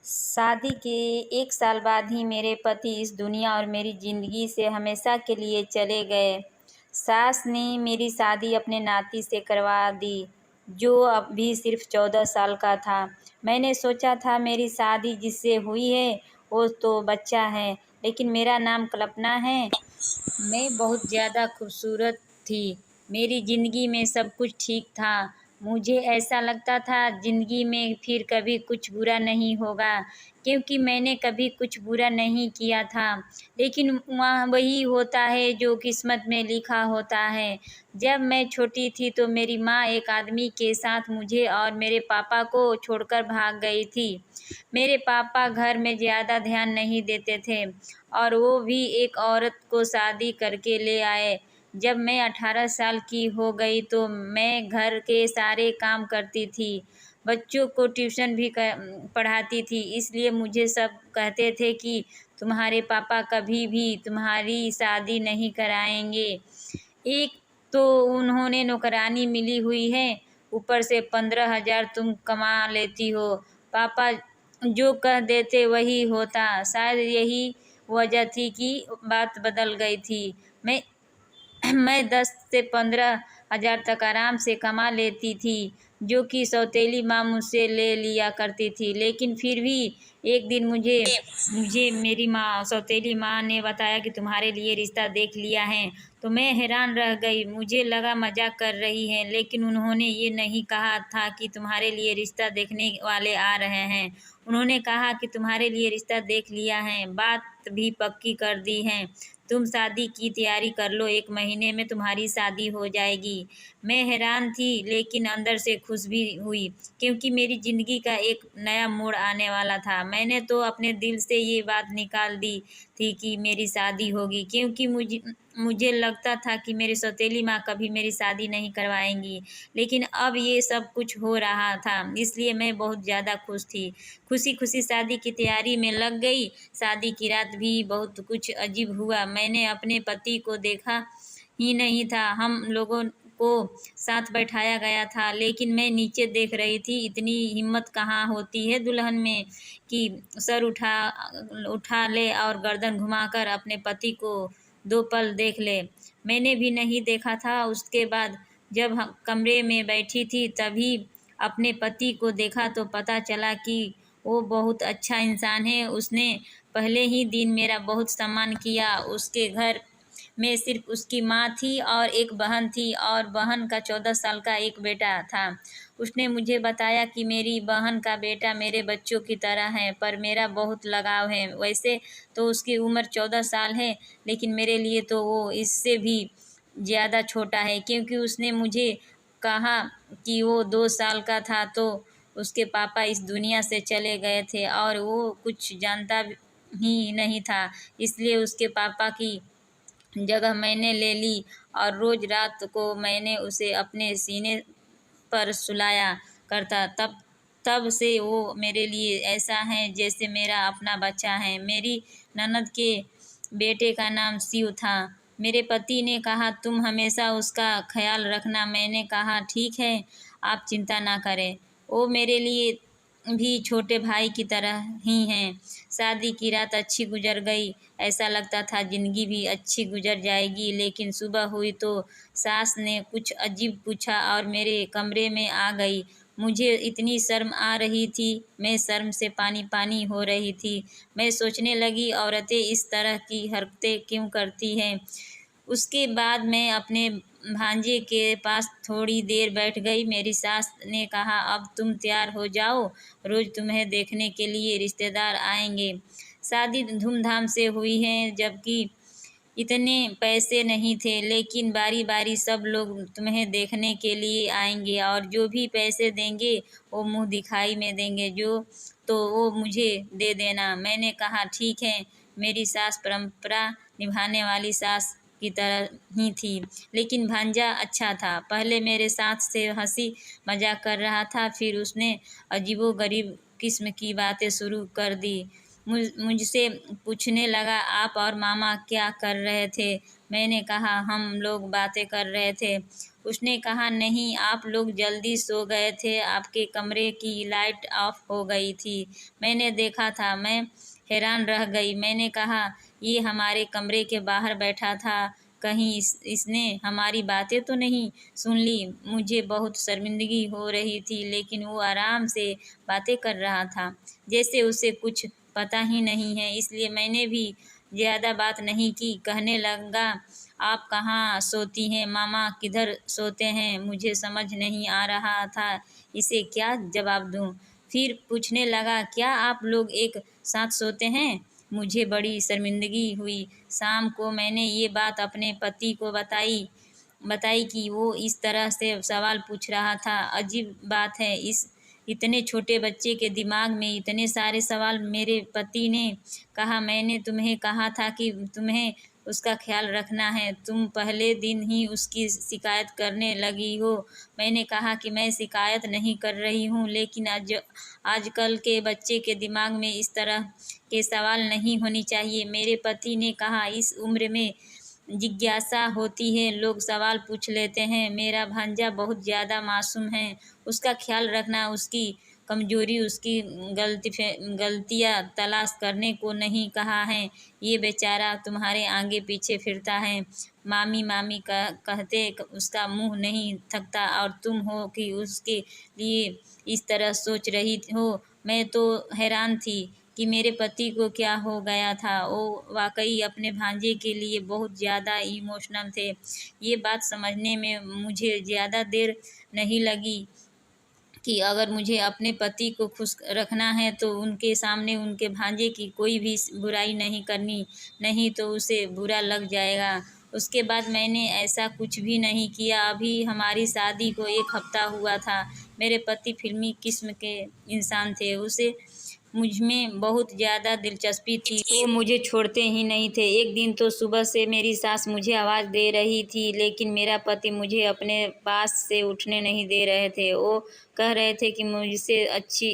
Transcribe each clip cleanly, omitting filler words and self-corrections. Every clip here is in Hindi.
शादी के 1 साल बाद ही मेरे पति इस दुनिया और मेरी ज़िंदगी से हमेशा के लिए चले गए। सास ने मेरी शादी अपने नाती से करवा दी, जो अब भी सिर्फ़ 14 साल का था। मैंने सोचा था मेरी शादी जिससे हुई है, वो तो बच्चा है, लेकिन मेरा नाम कल्पना है। मैं बहुत ज़्यादा खूबसूरत थी। मेरी ज़िंदगी में सब कुछ ठीक था। मुझे ऐसा लगता था ज़िंदगी में फिर कभी कुछ बुरा नहीं होगा, क्योंकि मैंने कभी कुछ बुरा नहीं किया था। लेकिन वहाँ वही होता है जो किस्मत में लिखा होता है। जब मैं छोटी थी तो मेरी माँ एक आदमी के साथ मुझे और मेरे पापा को छोड़कर भाग गई थी। मेरे पापा घर में ज़्यादा ध्यान नहीं देते थे और वो भी एक औरत को शादी करके ले आए। जब मैं 18 साल की हो गई तो मैं घर के सारे काम करती थी, बच्चों को ट्यूशन भी पढ़ाती थी। इसलिए मुझे सब कहते थे कि तुम्हारे पापा कभी भी तुम्हारी शादी नहीं कराएंगे। एक तो उन्होंने नौकरानी मिली हुई है, ऊपर से 15,000 तुम कमा लेती हो। पापा जो कह देते वही होता। शायद यही वजह थी कि बात बदल गई थी। मैं मैं 10 से 15,000 तक आराम से कमा लेती थी, जो कि सौतेली माँ मुझसे ले लिया करती थी। लेकिन फिर भी एक दिन मुझे मुझे मेरी माँ सौतेली माँ ने बताया कि तुम्हारे लिए रिश्ता देख लिया है। तो मैं हैरान रह गई। मुझे लगा मजाक कर रही हैं, लेकिन उन्होंने ये नहीं कहा था कि तुम्हारे लिए रिश्ता देखने वाले आ रहे हैं। उन्होंने कहा कि तुम्हारे लिए रिश्ता देख लिया है, बात भी पक्की कर दी है। तुम शादी की तैयारी कर लो, 1 महीने में तुम्हारी शादी हो जाएगी। मैं हैरान थी, लेकिन अंदर से खुश भी हुई, क्योंकि मेरी ज़िंदगी का एक नया मोड़ आने वाला था। मैंने तो अपने दिल से ये बात निकाल दी थी कि मेरी शादी होगी, क्योंकि मुझे लगता था कि मेरी सौतेली माँ कभी मेरी शादी नहीं करवाएंगी। लेकिन अब ये सब कुछ हो रहा था, इसलिए मैं बहुत ज़्यादा खुश थी। खुशी खुशी शादी की तैयारी में लग गई। शादी की रात भी बहुत कुछ अजीब हुआ। मैंने अपने पति को देखा ही नहीं था। हम लोगों को साथ बैठाया गया था, लेकिन मैं नीचे देख रही थी। इतनी हिम्मत कहाँ होती है दुल्हन में कि सर उठा ले और गर्दन घुमाकर अपने पति को 2 पल देख ले। मैंने भी नहीं देखा था। उसके बाद जब हम कमरे में बैठी थी, तभी अपने पति को देखा तो पता चला कि वो बहुत अच्छा इंसान है। उसने पहले ही दिन मेरा बहुत सम्मान किया। उसके घर में सिर्फ उसकी माँ थी और एक बहन थी, और बहन का 14 साल का एक बेटा था। उसने मुझे बताया कि मेरी बहन का बेटा मेरे बच्चों की तरह है, पर मेरा बहुत लगाव है। वैसे तो उसकी उम्र 14 साल है, लेकिन मेरे लिए तो वो इससे भी ज़्यादा छोटा है, क्योंकि उसने मुझे कहा कि वो 2 साल का था तो उसके पापा इस दुनिया से चले गए थे और वो कुछ जानता ही नहीं था। इसलिए उसके पापा की जगह मैंने ले ली और रोज़ रात को मैंने उसे अपने सीने पर सुलाया करता। तब तब से वो मेरे लिए ऐसा है जैसे मेरा अपना बच्चा है। मेरी ननद के बेटे का नाम शिव था। मेरे पति ने कहा तुम हमेशा उसका ख्याल रखना। मैंने कहा ठीक है, आप चिंता ना करें। वो मेरे लिए भी छोटे भाई की तरह ही हैं। शादी की रात अच्छी गुजर गई। ऐसा लगता था ज़िंदगी भी अच्छी गुजर जाएगी, लेकिन सुबह हुई तो सास ने कुछ अजीब पूछा और मेरे कमरे में आ गई। मुझे इतनी शर्म आ रही थी, मैं शर्म से पानी पानी हो रही थी। मैं सोचने लगी औरतें इस तरह की हरकतें क्यों करती हैं। उसके बाद मैं अपने भांजे के पास थोड़ी देर बैठ गई। मेरी सास ने कहा अब तुम तैयार हो जाओ, रोज़ तुम्हें देखने के लिए रिश्तेदार आएंगे। शादी धूमधाम से हुई है, जबकि इतने पैसे नहीं थे, लेकिन बारी बारी सब लोग तुम्हें देखने के लिए आएंगे और जो भी पैसे देंगे वो मुंह दिखाई में देंगे, जो तो वो मुझे दे देना। मैंने कहा ठीक है। मेरी सास परंपरा निभाने वाली सास की तरह ही थी, लेकिन भांजा अच्छा था। पहले मेरे साथ से हंसी मजाक कर रहा था, फिर उसने अजीबोगरीब किस्म की बातें शुरू कर दी। मुझसे पूछने लगा आप और मामा क्या कर रहे थे। मैंने कहा हम लोग बातें कर रहे थे। उसने कहा, नहीं, आप लोग जल्दी सो गए थे, आपके कमरे की लाइट ऑफ हो गई थी। मैंने देखा था, मैं हैरान रह गई। मैंने कहा, ये हमारे कमरे के बाहर बैठा था, कहीं इसने हमारी बातें तो नहीं सुन ली। मुझे बहुत शर्मिंदगी हो रही थी, लेकिन वो आराम से बातें कर रहा था, जैसे उसे कुछ पता ही नहीं है। इसलिए मैंने भी ज़्यादा बात नहीं की। कहने लगा, आप कहाँ सोती हैं? मामा किधर सोते हैं? मुझे समझ नहीं आ रहा था इसे क्या जवाब दूँ। फिर पूछने लगा, क्या आप लोग एक साथ सोते हैं? मुझे बड़ी शर्मिंदगी हुई। शाम को मैंने ये बात अपने पति को बताई बताई कि वो इस तरह से सवाल पूछ रहा था। अजीब बात है, इस इतने छोटे बच्चे के दिमाग में इतने सारे सवाल। मेरे पति ने कहा, मैंने तुम्हें कहा था कि तुम्हें उसका ख्याल रखना है, तुम पहले दिन ही उसकी शिकायत करने लगी हो। मैंने कहा कि मैं शिकायत नहीं कर रही हूँ, लेकिन आजकल के बच्चे के दिमाग में इस तरह के सवाल नहीं होनी चाहिए। मेरे पति ने कहा, इस उम्र में जिज्ञासा होती है, लोग सवाल पूछ लेते हैं। मेरा भांजा बहुत ज़्यादा मासूम है, उसका ख्याल रखना, उसकी कमज़ोरी, उसकी गलतियाँ तलाश करने को नहीं कहा है। ये बेचारा तुम्हारे आगे पीछे फिरता है, मामी मामी कहते उसका मुंह नहीं थकता, और तुम हो कि उसके लिए इस तरह सोच रही हो। मैं तो हैरान थी कि मेरे पति को क्या हो गया था। वो वाकई अपने भांजे के लिए बहुत ज़्यादा इमोशनल थे। ये बात समझने में मुझे ज़्यादा देर नहीं लगी कि अगर मुझे अपने पति को खुश रखना है तो उनके सामने उनके भांजे की कोई भी बुराई नहीं करनी, नहीं तो उसे बुरा लग जाएगा। उसके बाद मैंने ऐसा कुछ भी नहीं किया। अभी हमारी शादी को 1 हफ्ता हुआ था। मेरे पति फिल्मी किस्म के इंसान थे, उसे मुझ में बहुत ज़्यादा दिलचस्पी थी। वो मुझे छोड़ते ही नहीं थे। एक दिन तो सुबह से मेरी सास मुझे आवाज़ दे रही थी, लेकिन मेरा पति मुझे अपने पास से उठने नहीं दे रहे थे। वो कह रहे थे कि मुझसे अच्छी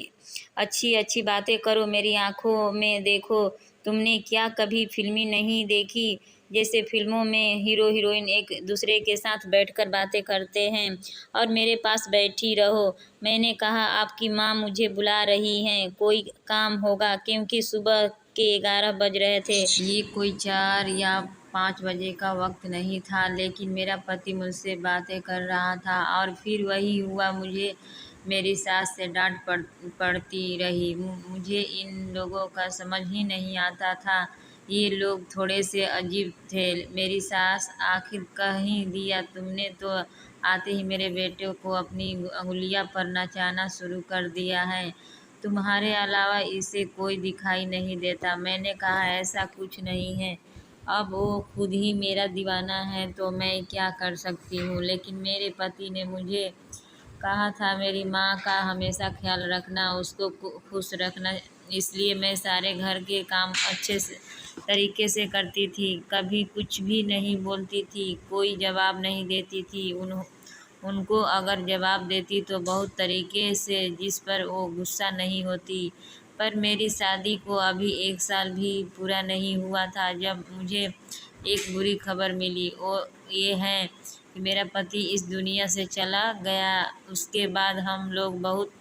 अच्छी अच्छी बातें करो, मेरी आंखों में देखो। तुमने क्या कभी फिल्मी नहीं देखी, जैसे फिल्मों में हीरो हीरोइन एक दूसरे के साथ बैठकर बातें करते हैं और मेरे पास बैठी रहो। मैंने कहा, आपकी माँ मुझे बुला रही हैं, कोई काम होगा? क्योंकि सुबह के 11 बज रहे थे। ये कोई 4 या 5 बजे का वक्त नहीं था, लेकिन मेरा पति मुझसे बातें कर रहा था। और फिर वही हुआ, मुझे मेरी सास से डांट पड़ती रही। मुझे इन लोगों का समझ ही नहीं आता था। ये लोग थोड़े से अजीब थे। मेरी सास आखिर कह ही दिया, तुमने तो आते ही मेरे बेटे को अपनी अंगुलियां पर नचाना शुरू कर दिया है, तुम्हारे अलावा इसे कोई दिखाई नहीं देता। मैंने कहा, ऐसा कुछ नहीं है, अब वो खुद ही मेरा दीवाना है तो मैं क्या कर सकती हूँ। लेकिन मेरे पति ने मुझे कहा था, मेरी माँ का हमेशा ख्याल रखना, उसको खुश रखना, इसलिए मैं सारे घर के काम अच्छे से तरीके से करती थी, कभी कुछ भी नहीं बोलती थी, कोई जवाब नहीं देती थी। उनको अगर जवाब देती तो बहुत तरीके से, जिस पर वो गुस्सा नहीं होती। पर मेरी शादी को अभी 1 साल भी पूरा नहीं हुआ था जब मुझे एक बुरी खबर मिली। वो ये है कि मेरा पति इस दुनिया से चला गया। उसके बाद हम लोग बहुत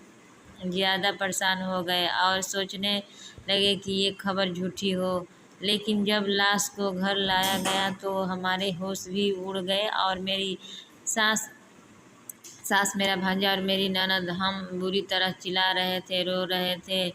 ज़्यादा परेशान हो गए और सोचने लगे कि ये खबर झूठी हो। लेकिन जब लाश को घर लाया गया तो हमारे होश भी उड़ गए, और मेरी सास सास, मेरा भांजा और मेरी ननद, हम बुरी तरह चिल्ला रहे थे, रो रहे थे,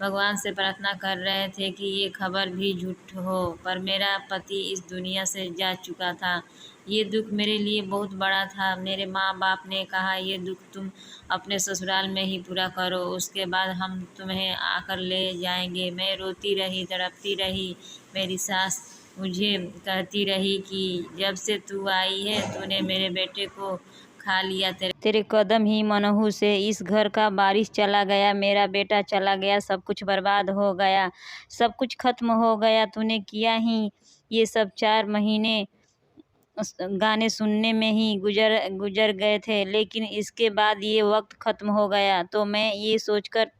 भगवान से प्रार्थना कर रहे थे कि ये खबर भी झूठ हो। पर मेरा पति इस दुनिया से जा चुका था। ये दुख मेरे लिए बहुत बड़ा था। मेरे माँ बाप ने कहा, ये दुख तुम अपने ससुराल में ही पूरा करो, उसके बाद हम तुम्हें आकर ले जाएंगे। मैं रोती रही, तड़पती रही। मेरी सास मुझे कहती रही कि जब से तू आई है तूने मेरे बेटे को खा लिया, तेरे कदम ही मनहू से इस घर का बारिश चला गया, मेरा बेटा चला गया, सब कुछ बर्बाद हो गया, सब कुछ खत्म हो गया। तूने किया ही ये सब 4 महीने गाने सुनने में ही गुजर गुजर गए थे, लेकिन इसके बाद ये वक्त ख़त्म हो गया तो मैं ये सोचकर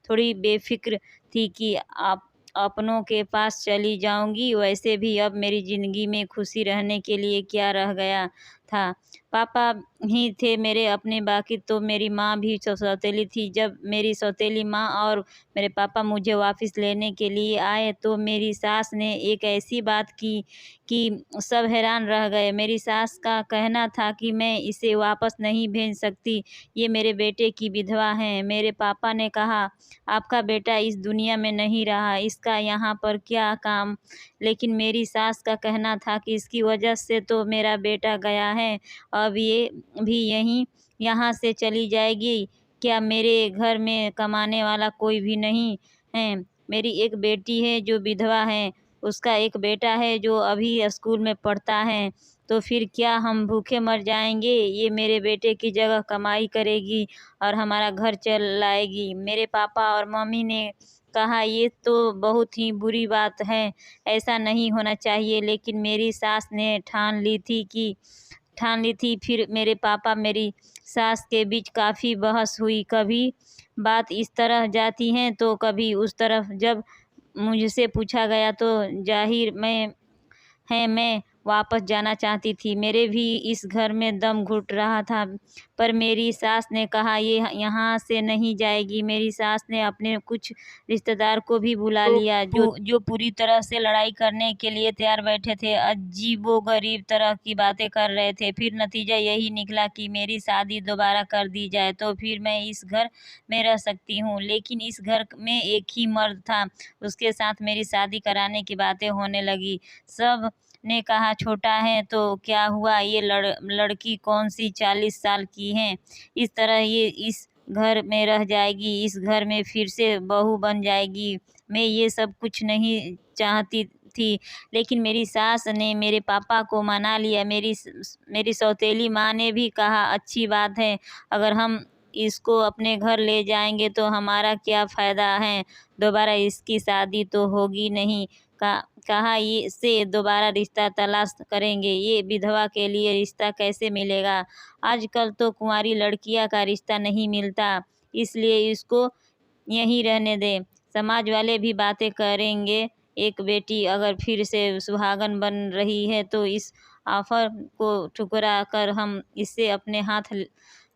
थोड़ी बेफिक्र थी कि आप अपनों के पास चली जाऊंगी। वैसे भी अब मेरी ज़िंदगी में खुशी रहने के लिए क्या रह गया था। पापा ही थे मेरे अपने, बाकी तो मेरी माँ भी सौतेली थी। जब मेरी सौतेली माँ और मेरे पापा मुझे वापस लेने के लिए आए तो मेरी सास ने एक ऐसी बात की कि सब हैरान रह गए। मेरी सास का कहना था कि मैं इसे वापस नहीं भेज सकती, ये मेरे बेटे की विधवा हैं। मेरे पापा ने कहा, आपका बेटा इस दुनिया में नहीं रहा, इसका यहाँ पर क्या काम? लेकिन मेरी सास का कहना था कि इसकी वजह से तो मेरा बेटा गया है, अब ये भी यहाँ से चली जाएगी। क्या मेरे घर में कमाने वाला कोई भी नहीं है? मेरी एक बेटी है जो विधवा है, उसका एक बेटा है जो अभी स्कूल में पढ़ता है। तो फिर क्या हम भूखे मर जाएंगे? ये मेरे बेटे की जगह कमाई करेगी और हमारा घर चलाएगी। मेरे पापा और मम्मी ने कहा, ये तो बहुत ही बुरी बात है, ऐसा नहीं होना चाहिए। लेकिन मेरी सास ने ठान ली थी। फिर मेरे पापा मेरी सास के बीच काफ़ी बहस हुई, कभी बात इस तरह जाती है तो कभी उस तरफ। जब मुझसे पूछा गया तो जाहिर मैं वापस जाना चाहती थी। मेरे भी इस घर में दम घुट रहा था, पर मेरी सास ने कहा, ये यहाँ से नहीं जाएगी। मेरी सास ने अपने कुछ रिश्तेदार को भी बुला लिया जो पूरी तरह से लड़ाई करने के लिए तैयार बैठे थे, अजीबोगरीब तरह की बातें कर रहे थे। फिर नतीजा यही निकला कि मेरी शादी दोबारा कर दी जाए तो फिर मैं इस घर में रह सकती हूँ। लेकिन इस घर में एक ही मर्द था, उसके साथ मेरी शादी कराने की बातें होने लगी। सब ने कहा, छोटा है तो क्या हुआ, ये लड़की कौन सी 40 साल की है, इस तरह ये इस घर में रह जाएगी, इस घर में फिर से बहू बन जाएगी। मैं ये सब कुछ नहीं चाहती थी, लेकिन मेरी सास ने मेरे पापा को मना लिया। मेरी सौतेली माँ ने भी कहा, अच्छी बात है, अगर हम इसको अपने घर ले जाएंगे तो हमारा क्या फ़ायदा है, दोबारा इसकी शादी तो होगी नहीं। कहा, ये से दोबारा रिश्ता तलाश करेंगे, ये विधवा के लिए रिश्ता कैसे मिलेगा? आजकल तो कुंवारी लड़कियां का रिश्ता नहीं मिलता, इसलिए इसको यहीं रहने दें। समाज वाले भी बातें करेंगे। एक बेटी अगर फिर से सुहागन बन रही है तो इस ऑफर को ठुकरा कर हम इसे अपने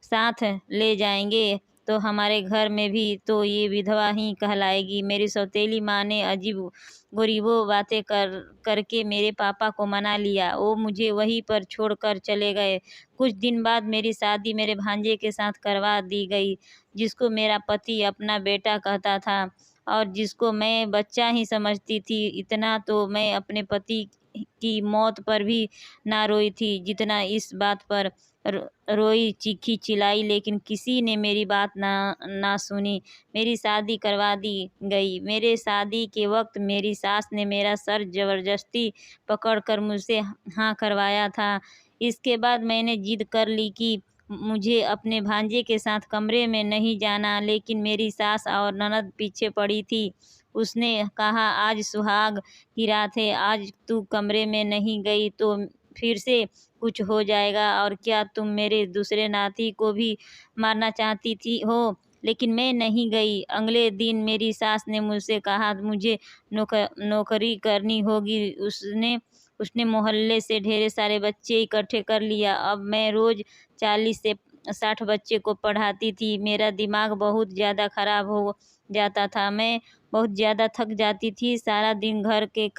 साथ ले जाएंगे तो हमारे घर में भी तो ये विधवा ही कहलाएगी। मेरी सौतेली माँ ने अजीब गरीबों बातें करके मेरे पापा को मना लिया। वो मुझे वहीं पर छोड़कर चले गए। कुछ दिन बाद मेरी शादी मेरे भांजे के साथ करवा दी गई, जिसको मेरा पति अपना बेटा कहता था और जिसको मैं बच्चा ही समझती थी। इतना तो मैं अपने पति की मौत पर भी ना रोई थी जितना इस बात पर रोई, चीखी चिल्लाई, लेकिन किसी ने मेरी बात ना सुनी। मेरी शादी करवा दी गई। मेरे शादी के वक्त मेरी सास ने मेरा सर ज़बरदस्ती पकड़कर मुझसे हाँ करवाया था। इसके बाद मैंने जिद कर ली कि मुझे अपने भांजे के साथ कमरे में नहीं जाना, लेकिन मेरी सास और ननद पीछे पड़ी थी। उसने कहा, आज सुहाग की रात है, आज तू कमरे में नहीं गई तो फिर से कुछ हो जाएगा। और क्या तुम मेरे दूसरे नाती को भी मारना चाहती थी हो? लेकिन मैं नहीं गई। अगले दिन मेरी सास ने मुझसे कहा, मुझे नौकरी करनी होगी। उसने मोहल्ले से ढेर सारे बच्चे इकट्ठे कर लिया। अब मैं रोज़ 40 से 60 बच्चे को पढ़ाती थी। मेरा दिमाग बहुत ज़्यादा ख़राब हो जाता था। मैं बहुत ज़्यादा थक जाती थी। सारा दिन घर के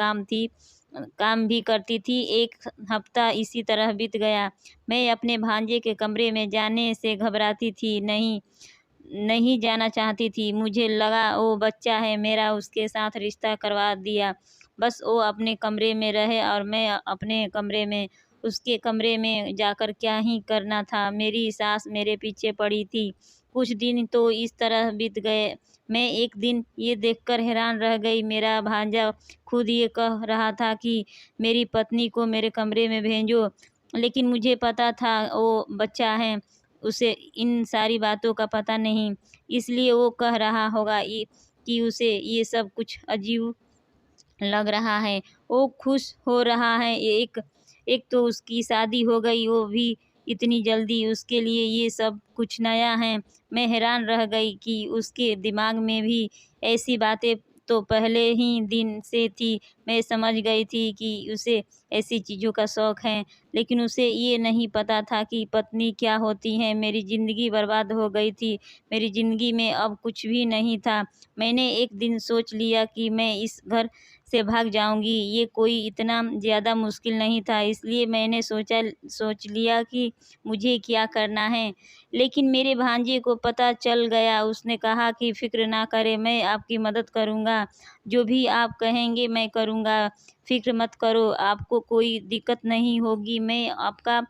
काम भी करती थी। एक हफ्ता इसी तरह बीत गया। मैं अपने भांजे के कमरे में जाने से घबराती थी, नहीं जाना चाहती थी। मुझे लगा वो बच्चा है मेरा, उसके साथ रिश्ता करवा दिया, बस वो अपने कमरे में रहे और मैं अपने कमरे में। उसके कमरे में जाकर क्या ही करना था। मेरी सास मेरे पीछे पड़ी थी। कुछ दिन तो इस तरह बीत गए। मैं एक दिन ये देखकर हैरान रह गई, मेरा भांजा खुद ये कह रहा था कि मेरी पत्नी को मेरे कमरे में भेजो। लेकिन मुझे पता था वो बच्चा है, उसे इन सारी बातों का पता नहीं, इसलिए वो कह रहा होगा कि उसे ये सब कुछ अजीब लग रहा है। वो खुश हो रहा है। एक एक तो उसकी शादी हो गई, वो भी इतनी जल्दी, उसके लिए ये सब कुछ नया है। मैं हैरान रह गई कि उसके दिमाग में भी ऐसी बातें तो पहले ही दिन से थी। मैं समझ गई थी कि उसे ऐसी चीज़ों का शौक है, लेकिन उसे ये नहीं पता था कि पत्नी क्या होती है। मेरी ज़िंदगी बर्बाद हो गई थी। मेरी ज़िंदगी में अब कुछ भी नहीं था। मैंने एक दिन सोच लिया कि मैं इस घर से भाग जाऊँगी। ये कोई इतना ज़्यादा मुश्किल नहीं था, इसलिए मैंने सोच लिया कि मुझे क्या करना है। लेकिन मेरे भांजे को पता चल गया। उसने कहा कि फ़िक्र ना करें, मैं आपकी मदद करूँगा। जो भी आप कहेंगे मैं करूँगा। फ़िक्र मत करो, आपको कोई दिक्कत नहीं होगी, मैं आपका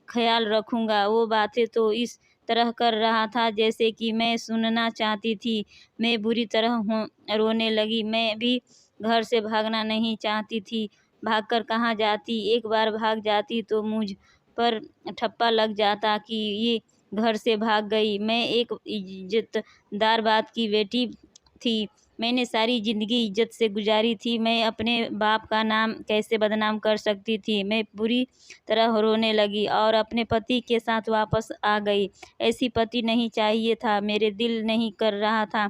ख़्याल रखूँगा। वो बातें तो इस तरह कर रहा था जैसे कि मैं सुनना चाहती थी। मैं बुरी तरह रोने लगी। मैं भी घर से भागना नहीं चाहती थी। भागकर कहाँ जाती? एक बार भाग जाती तो मुझ पर ठप्पा लग जाता कि ये घर से भाग गई। मैं एक इज़्ज़तदार बाप की बेटी थी। मैंने सारी ज़िंदगी इज़्ज़त से गुज़ारी थी। मैं अपने बाप का नाम कैसे बदनाम कर सकती थी? मैं बुरी तरह रोने लगी और अपने पति के साथ वापस आ गई। ऐसी पति नहीं चाहिए था। मेरे दिल नहीं कर रहा था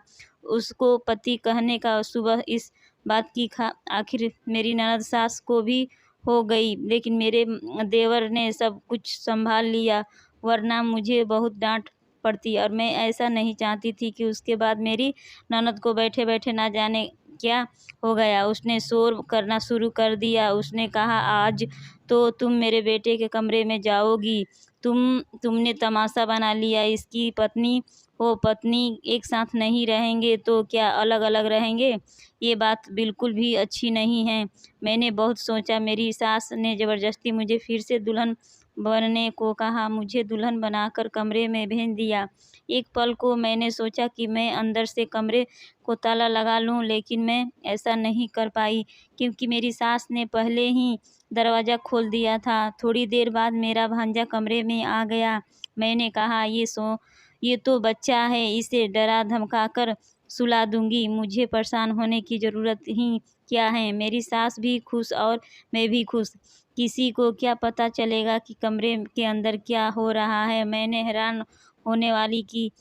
उसको पति कहने का। सुबह इस बात की आखिर मेरी ननद सास को भी हो गई, लेकिन मेरे देवर ने सब कुछ सँभाल लिया, वरना मुझे बहुत डाँट पड़ती और मैं ऐसा नहीं चाहती थी कि उसके बाद मेरी ननद को बैठे-बैठे ना जाने क्या हो गया। उसने शोर करना शुरू कर दिया। उसने कहा, आज तो तुम मेरे बेटे के कमरे में जाओगी। तुमने तमाशा बना लिया। इसकी पत्नी हो, पत्नी एक साथ नहीं रहेंगे तो क्या अलग-अलग रहेंगे? ये बात बिल्कुल भी अच्छी नहीं है। मैंने बहुत सोचा। मेरी सास ने ज़बरदस्ती मुझे फिर से दुल्हन बनने को कहा। मुझे दुल्हन बनाकर कमरे में भेज दिया। एक पल को मैंने सोचा कि मैं अंदर से कमरे को ताला लगा लूँ, लेकिन मैं ऐसा नहीं कर पाई क्योंकि मेरी सास ने पहले ही दरवाज़ा खोल दिया था। थोड़ी देर बाद मेरा भांजा कमरे में आ गया। मैंने कहा, ये तो बच्चा है, इसे डरा-धमका कर सुला दूँगी। मुझे परेशान होने की ज़रूरत ही क्या है? मेरी सास भी खुश और मैं भी खुश। किसी को क्या पता चलेगा कि कमरे के अंदर क्या हो रहा है? मैंने हैरान होने वाली कि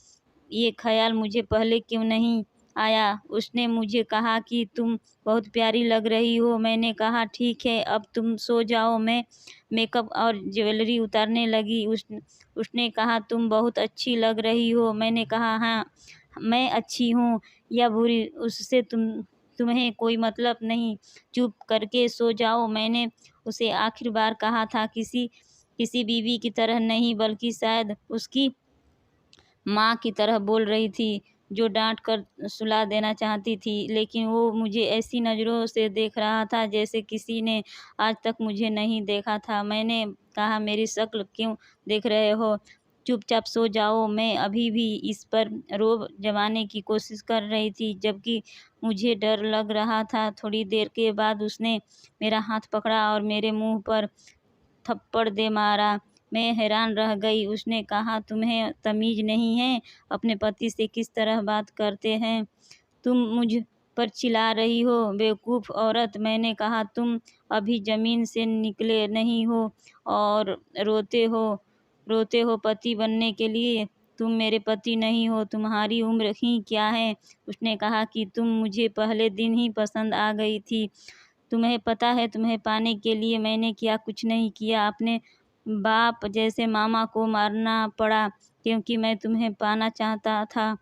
ये ख़्याल मुझे पहले क्यों नहीं आया। उसने मुझे कहा कि तुम बहुत प्यारी लग रही हो। मैंने कहा, ठीक है, अब तुम सो जाओ। मैं मेकअप और ज्वेलरी उतारने लगी। उसने कहा, तुम बहुत अच्छी लग रही हो। मैंने कहा, हाँ, मैं अच्छी हूँ या बुरी, उससे तुम्हें कोई मतलब नहीं। चुप करके सो जाओ। मैंने उसे आखिरी बार कहा था, किसी बीवी की तरह नहीं, बल्कि शायद उसकी माँ की तरह बोल रही थी, जो डाँट कर सुला देना चाहती थी, लेकिन वो मुझे ऐसी नज़रों से देख रहा था जैसे किसी ने आज तक मुझे नहीं देखा था। मैंने कहा, मेरी शक्ल क्यों देख रहे हो? चुपचाप सो जाओ। मैं अभी भी इस पर रोब जमाने की कोशिश कर रही थी, जबकि मुझे डर लग रहा था। थोड़ी देर के बाद उसने मेरा हाथ पकड़ा और मेरे मुँह पर थप्पड़ दे मारा। मैं हैरान रह गई। उसने कहा, तुम्हें तमीज़ नहीं है? अपने पति से किस तरह बात करते हैं? तुम मुझ पर चिल्ला रही हो, बेवकूफ़ औरत। मैंने कहा, तुम अभी ज़मीन से निकले नहीं हो और रोते हो पति बनने के लिए। तुम मेरे पति नहीं हो, तुम्हारी उम्र ही क्या है? उसने कहा कि तुम मुझे पहले दिन ही पसंद आ गई थी। तुम्हें पता है, तुम्हें पाने के लिए मैंने क्या कुछ नहीं किया। अपने बाप जैसे मामा को मारना पड़ा क्योंकि मैं तुम्हें पाना चाहता था।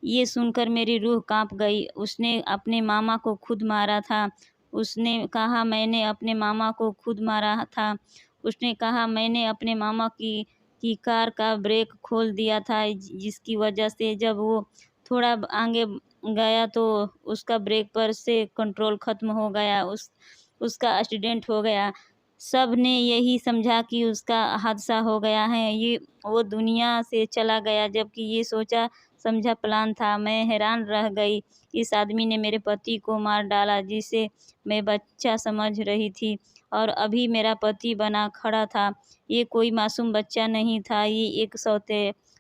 ये सुनकर मेरी रूह काँप गई। उसने अपने मामा को खुद मारा था। उसने कहा, मैंने अपने मामा को खुद मारा था। उसने कहा, मैंने अपने मामा की कार का ब्रेक खोल दिया था, जिसकी वजह से जब वो थोड़ा आगे गया तो उसका ब्रेक पर से कंट्रोल ख़त्म हो गया। उसका एक्सीडेंट हो गया। सब ने यही समझा कि उसका हादसा हो गया है। वो दुनिया से चला गया, जबकि ये सोचा समझा प्लान था। मैं हैरान रह गई। इस आदमी ने मेरे पति को मार डाला, जिसे मैं बच्चा समझ रही थी, और अभी मेरा पति बना खड़ा था। ये कोई मासूम बच्चा नहीं था, ये एक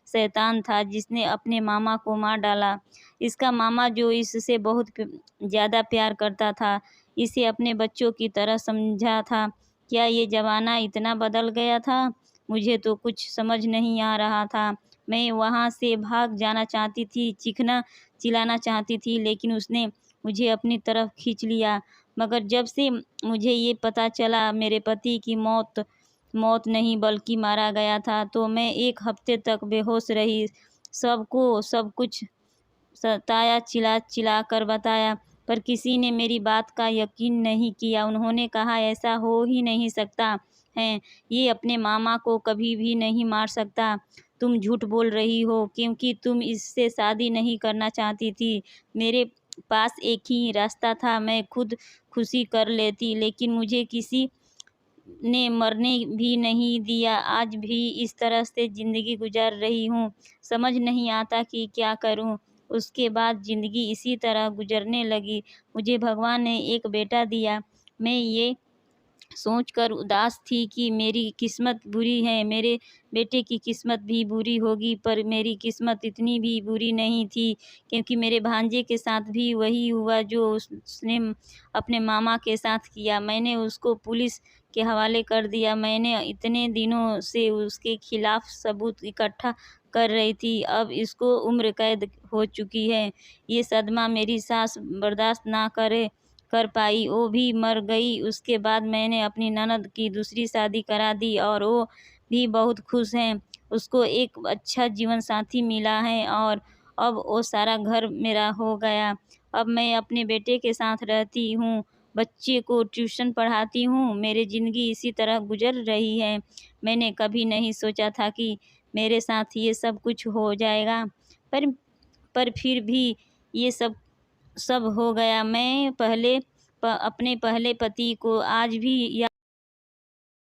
शैतान था जिसने अपने मामा को मार डाला। इसका मामा, जो इससे बहुत ज़्यादा प्यार करता था, इसे अपने बच्चों की तरह समझा था। क्या ये ज़माना इतना बदल गया था? मुझे तो कुछ समझ नहीं आ रहा था। मैं वहाँ से भाग जाना चाहती थी, चीखना चिल्लाना चाहती थी, लेकिन उसने मुझे अपनी तरफ खींच लिया। मगर जब से मुझे ये पता चला मेरे पति की मौत मौत नहीं बल्कि मारा गया था, तो मैं 1 हफ्ते तक बेहोश रही। सबको सब कुछ सताया, चिल्ला कर बताया, पर किसी ने मेरी बात का यकीन नहीं किया। उन्होंने कहा, ऐसा हो ही नहीं सकता है, ये अपने मामा को कभी भी नहीं मार सकता। तुम झूठ बोल रही हो क्योंकि तुम इससे शादी नहीं करना चाहती थी। मेरे पास एक ही रास्ता था, मैं खुद खुशी कर लेती, लेकिन मुझे किसी ने मरने भी नहीं दिया। आज भी इस तरह से ज़िंदगी गुजार रही हूँ, समझ नहीं आता कि क्या करूँ। उसके बाद ज़िंदगी इसी तरह गुजरने लगी। मुझे भगवान ने एक बेटा दिया। मैं ये सोचकर उदास थी कि मेरी किस्मत बुरी है, मेरे बेटे की किस्मत भी बुरी होगी, पर मेरी किस्मत इतनी भी बुरी नहीं थी, क्योंकि मेरे भांजे के साथ भी वही हुआ जो उसने अपने मामा के साथ किया। मैंने उसको पुलिस के हवाले कर दिया। मैंने इतने दिनों से उसके खिलाफ सबूत इकट्ठा कर रही थी, अब इसको उम्र कैद हो चुकी है। ये सदमा मेरी सास बर्दाश्त ना कर पाई, वो भी मर गई। उसके बाद मैंने अपनी ननद की दूसरी शादी करा दी और वो भी बहुत खुश हैं। उसको एक अच्छा जीवन साथी मिला है और अब वो सारा घर मेरा हो गया। अब मैं अपने बेटे के साथ रहती हूँ, बच्चे को ट्यूशन पढ़ाती हूँ। मेरी ज़िंदगी इसी तरह गुजर रही है। मैंने कभी नहीं सोचा था कि मेरे साथ ये सब कुछ हो जाएगा, पर फिर भी ये सब सब हो गया। मैं अपने पहले पति को आज भी